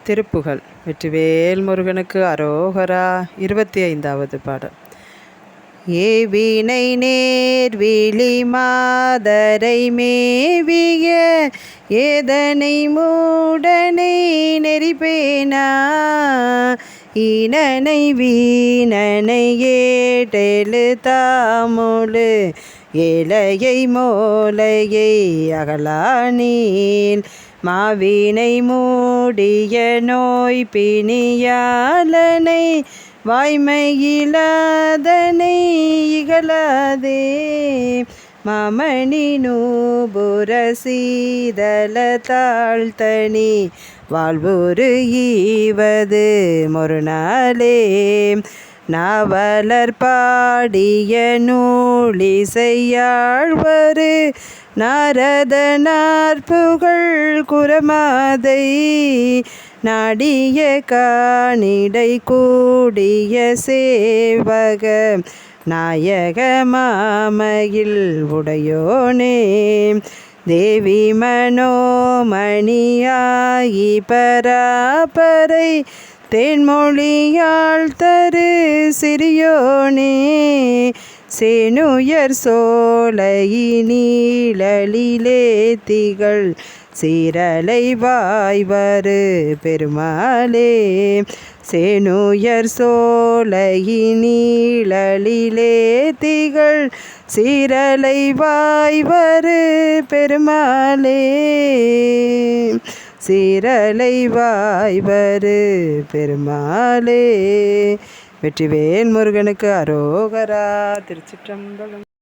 திருப்புகழ். வெற்றிவேல் முருகனுக்கு அரோகரா. 25வது பாடல். ஏவினை நேர்விழி மாதரை மேவிய ஏதனை மூடனை நெறிப்பேனா ஈனனை வீணனை ஏட்டெழு தாமுழு ஏழையை மோலையை அகலானீல் மாவினை மூடிய நோய் பிணியாளனை வாய்மையிலாதனை இகழாதே மாமணி நூபுர சீதல தாழ்த்தனி வாழ்வுரு ஈவது மொருநாளே நாவலர் பாடிய நூலிசையாழ்வரு நாரதனார் புகழ் குரமாதை நாடிய காணிடை கூடிய சேவக நாயக மாமையில் உடையோனே தேவி மனோமணியாயி பராபரை தேன்மொழியாள் தரு சிறியோனே சேனுயர் சோலையினீழலிலே திகழ் சீரலை வாய்வரு பெருமாளே சேனுயர் சோலையினீழலிலே திகழ் சீரலை வாய்வரு பெருமாளே சீரலை வாய்வரு பெருமாளே. வெற்றிவேல் முருகனுக்கு அரோகரா. திருச்சிற்றம்பலம்.